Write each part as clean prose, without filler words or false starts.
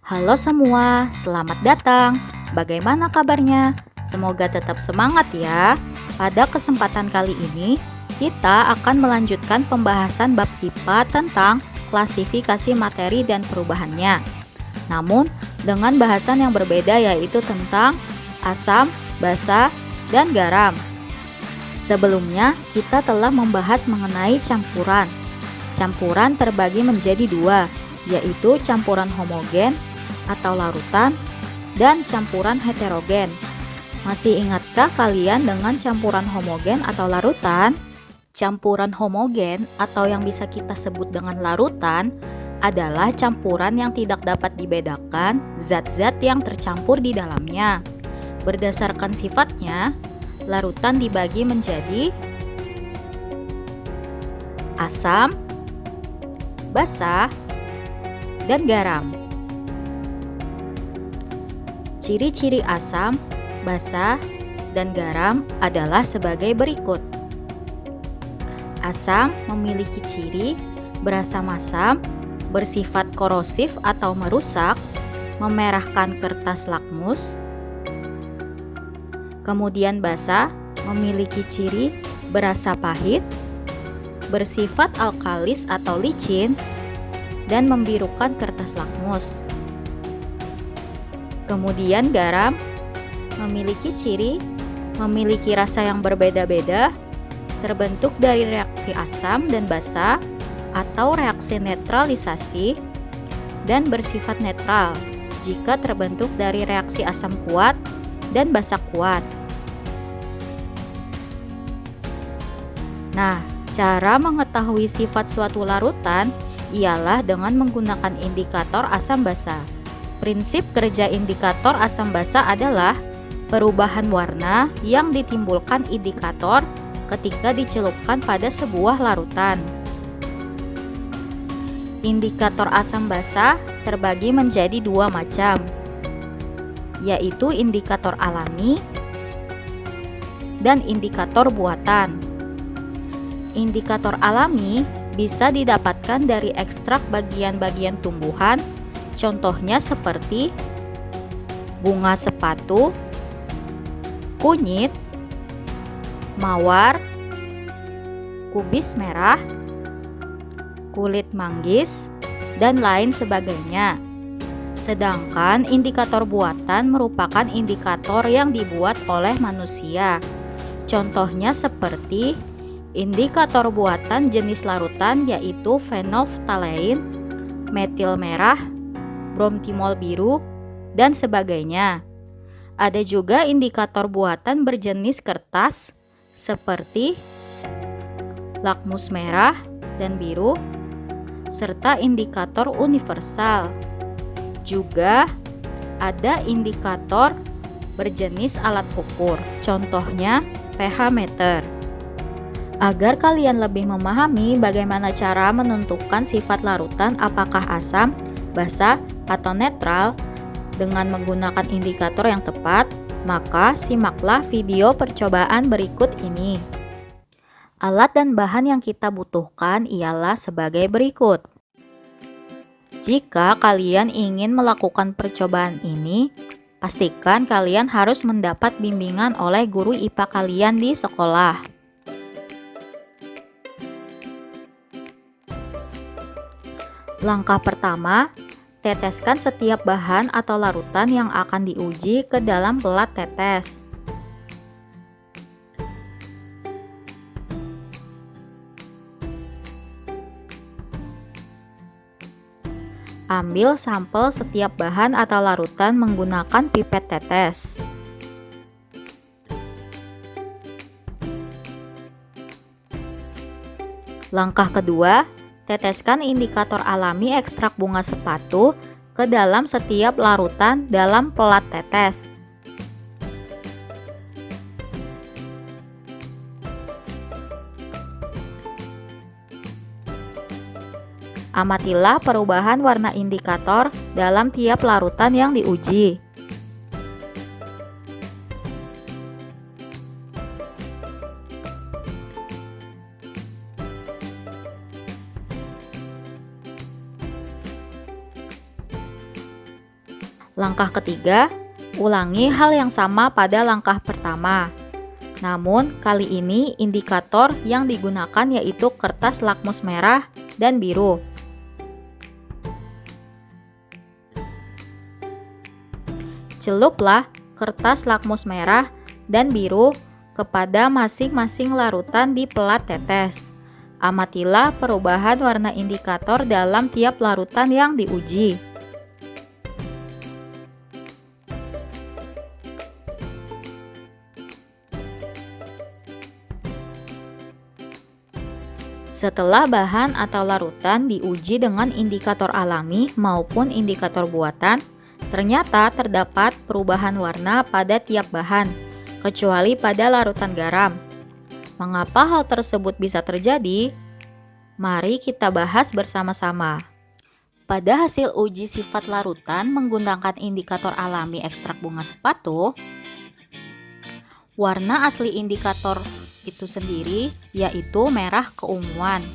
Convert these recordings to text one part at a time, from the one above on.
Halo semua, selamat datang. Bagaimana kabarnya? Semoga tetap semangat ya. Pada kesempatan kali ini, kita akan melanjutkan pembahasan bab IPA tentang klasifikasi materi dan perubahannya. Namun, dengan bahasan yang berbeda yaitu tentang asam, basa, dan garam. Sebelumnya, kita telah membahas mengenai campuran. Campuran terbagi menjadi dua, yaitu campuran homogen atau larutan dan campuran heterogen. Masih ingatkah kalian dengan campuran homogen atau larutan? Campuran homogen atau yang bisa kita sebut dengan larutan adalah campuran yang tidak dapat dibedakan zat-zat yang tercampur di dalamnya. Berdasarkan sifatnya, larutan dibagi menjadi asam, basa, dan garam. Ciri-ciri asam, basa, dan garam adalah sebagai berikut. Asam memiliki ciri berasam asam, bersifat korosif atau merusak, memerahkan kertas lakmus. Kemudian basa memiliki ciri berasa pahit, bersifat alkalis atau licin, dan membirukan kertas lakmus. Kemudian garam memiliki ciri memiliki rasa yang berbeda-beda, terbentuk dari reaksi asam dan basa atau reaksi netralisasi, dan bersifat netral jika terbentuk dari reaksi asam kuat dan basa kuat. Nah, cara mengetahui sifat suatu larutan ialah dengan menggunakan indikator asam basa. Prinsip kerja indikator asam basa adalah perubahan warna yang ditimbulkan indikator ketika dicelupkan pada sebuah larutan. Indikator asam basa terbagi menjadi dua macam, yaitu indikator alami dan indikator buatan. Indikator alami bisa didapatkan dari ekstrak bagian-bagian tumbuhan, contohnya seperti bunga sepatu, kunyit, mawar, kubis merah, kulit manggis, dan lain sebagainya. Sedangkan indikator buatan merupakan indikator yang dibuat oleh manusia. Contohnya seperti indikator buatan jenis larutan yaitu fenolftalein, metil merah, bromtimol biru, dan sebagainya. Ada juga indikator buatan berjenis kertas seperti lakmus merah dan biru, serta indikator universal. Juga ada indikator berjenis alat ukur, contohnya pH meter. Agar kalian lebih memahami bagaimana cara menentukan sifat larutan apakah asam, basa, atau netral dengan menggunakan indikator yang tepat, maka simaklah video percobaan berikut ini. Alat dan bahan yang kita butuhkan ialah sebagai berikut. Jika kalian ingin melakukan percobaan ini, pastikan kalian harus mendapat bimbingan oleh guru IPA kalian di sekolah. Langkah pertama, teteskan setiap bahan atau larutan yang akan diuji ke dalam pelat tetes. Ambil sampel setiap bahan atau larutan menggunakan pipet tetes. Langkah kedua, teteskan indikator alami ekstrak bunga sepatu ke dalam setiap larutan dalam pelat tetes. Amatilah perubahan warna indikator dalam tiap larutan yang diuji. Langkah ketiga, ulangi hal yang sama pada langkah pertama. Namun, kali ini indikator yang digunakan yaitu kertas lakmus merah dan biru. Celuplah kertas lakmus merah dan biru kepada masing-masing larutan di pelat tetes. Amatilah perubahan warna indikator dalam tiap larutan yang diuji. Setelah bahan atau larutan diuji dengan indikator alami maupun indikator buatan, ternyata terdapat perubahan warna pada tiap bahan, kecuali pada larutan garam. Mengapa hal tersebut bisa terjadi? Mari kita bahas bersama-sama. Pada hasil uji sifat larutan menggunakan indikator alami ekstrak bunga sepatu, warna asli indikator itu sendiri yaitu merah keunguan.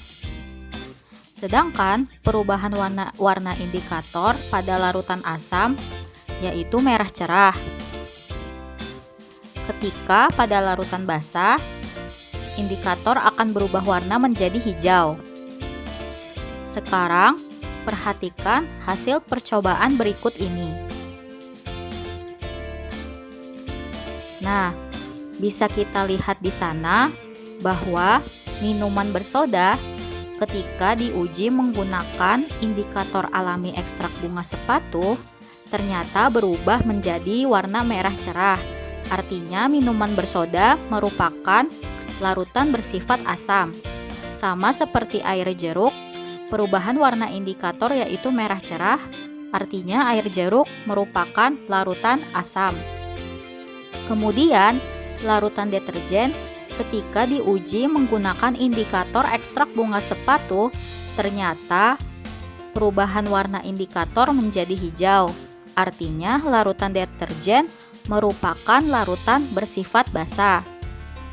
Sedangkan perubahan warna indikator pada larutan asam yaitu merah cerah. Ketika pada larutan basah, indikator akan berubah warna menjadi hijau. Sekarang, perhatikan hasil percobaan berikut ini. Nah, bisa kita lihat di sana bahwa minuman bersoda ketika diuji menggunakan indikator alami ekstrak bunga sepatu ternyata berubah menjadi warna merah cerah. Artinya minuman bersoda merupakan larutan bersifat asam. Sama seperti air jeruk, perubahan warna indikator yaitu merah cerah, artinya air jeruk merupakan larutan asam. Kemudian, larutan deterjen ketika diuji menggunakan indikator ekstrak bunga sepatu, ternyata perubahan warna indikator menjadi hijau. Artinya, larutan deterjen merupakan larutan bersifat basah.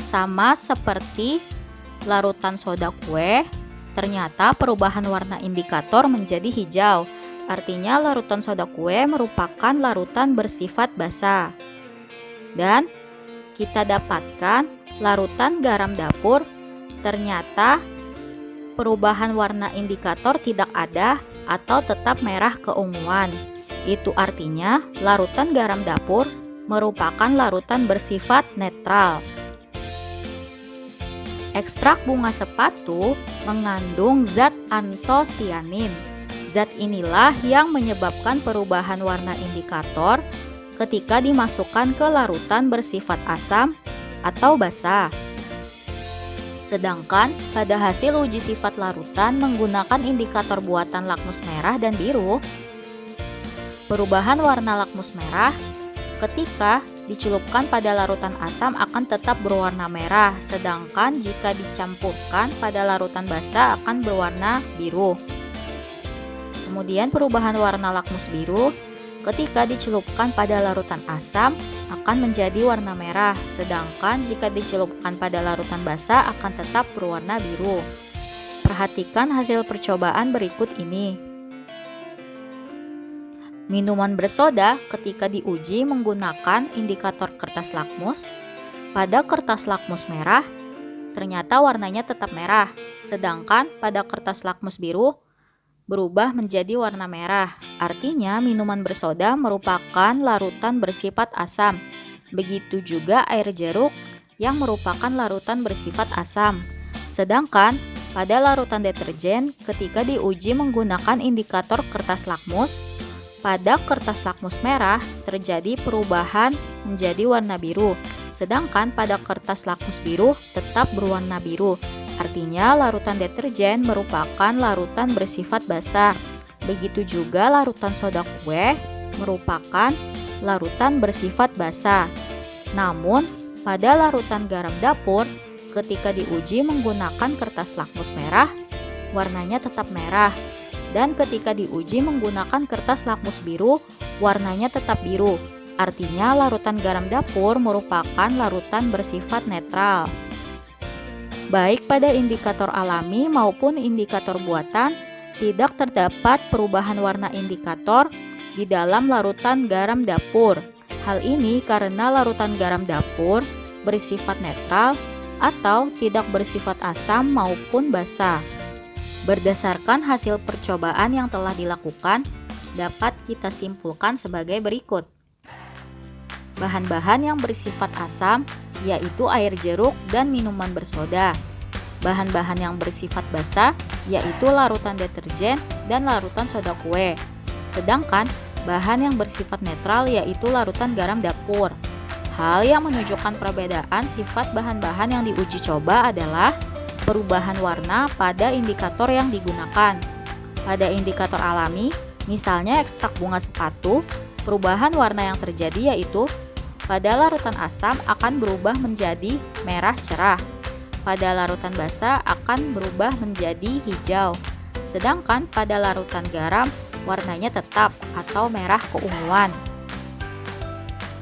Sama seperti larutan soda kue, ternyata perubahan warna indikator menjadi hijau. Artinya, larutan soda kue merupakan larutan bersifat basah. Dan kita dapatkan larutan garam dapur, ternyata perubahan warna indikator tidak ada atau tetap merah keunguan. Itu artinya larutan garam dapur merupakan larutan bersifat netral. Ekstrak bunga sepatu mengandung zat antosianin. Zat inilah yang menyebabkan perubahan warna indikator ketika dimasukkan ke larutan bersifat asam atau basah. Sedangkan pada hasil uji sifat larutan menggunakan indikator buatan lakmus merah dan biru, perubahan warna lakmus merah ketika dicelupkan pada larutan asam akan tetap berwarna merah, sedangkan jika dicampurkan pada larutan basah akan berwarna biru. Kemudian perubahan warna lakmus biru ketika dicelupkan pada larutan asam akan menjadi warna merah, sedangkan jika dicelupkan pada larutan basah akan tetap berwarna biru. Perhatikan hasil percobaan berikut ini. Minuman bersoda ketika diuji menggunakan indikator kertas lakmus, pada kertas lakmus merah ternyata warnanya tetap merah, sedangkan pada kertas lakmus biru berubah menjadi warna merah. Artinya minuman bersoda merupakan larutan bersifat asam. Begitu juga air jeruk yang merupakan larutan bersifat asam. Sedangkan pada larutan deterjen ketika diuji menggunakan indikator kertas lakmus, pada kertas lakmus merah terjadi perubahan menjadi warna biru. Sedangkan pada kertas lakmus biru tetap berwarna biru. Artinya larutan deterjen merupakan larutan bersifat basah. Begitu juga larutan soda kue merupakan larutan bersifat basah. Namun, pada larutan garam dapur ketika diuji menggunakan kertas lakmus merah, warnanya tetap merah. Dan ketika diuji menggunakan kertas lakmus biru, warnanya tetap biru. Artinya larutan garam dapur merupakan larutan bersifat netral. Baik pada indikator alami maupun indikator buatan, tidak terdapat perubahan warna indikator di dalam larutan garam dapur. Hal ini karena larutan garam dapur bersifat netral atau tidak bersifat asam maupun basa. Berdasarkan hasil percobaan yang telah dilakukan, dapat kita simpulkan sebagai berikut. Bahan-bahan yang bersifat asam yaitu air jeruk dan minuman bersoda. Bahan-bahan yang bersifat basa yaitu larutan deterjen dan larutan soda kue. Sedangkan bahan yang bersifat netral yaitu larutan garam dapur. Hal yang menunjukkan perbedaan sifat bahan-bahan yang diuji coba adalah perubahan warna pada indikator yang digunakan. Pada indikator alami, misalnya ekstrak bunga sepatu, perubahan warna yang terjadi yaitu pada larutan asam akan berubah menjadi merah cerah. Pada larutan basa akan berubah menjadi hijau. Sedangkan pada larutan garam warnanya tetap atau merah keunguan.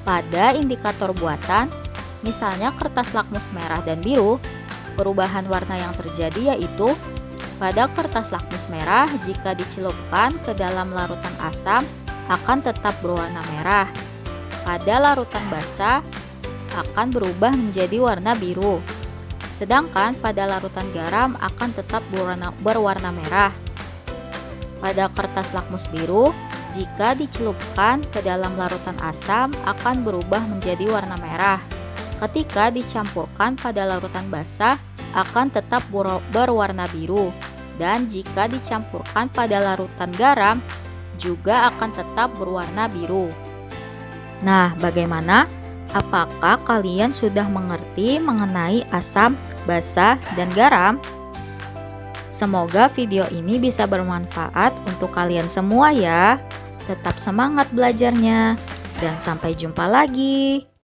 Pada indikator buatan, misalnya kertas lakmus merah dan biru, perubahan warna yang terjadi yaitu pada kertas lakmus merah jika dicelupkan ke dalam larutan asam akan tetap berwarna merah. Pada larutan basa akan berubah menjadi warna biru. Sedangkan pada larutan garam akan tetap berwarna merah. Pada kertas lakmus biru, jika dicelupkan ke dalam larutan asam akan berubah menjadi warna merah. Ketika dicampurkan pada larutan basa akan tetap berwarna biru. Dan jika dicampurkan pada larutan garam juga akan tetap berwarna biru. Nah, bagaimana? Apakah kalian sudah mengerti mengenai asam, basa, dan garam? Semoga video ini bisa bermanfaat untuk kalian semua ya. Tetap semangat belajarnya dan sampai jumpa lagi.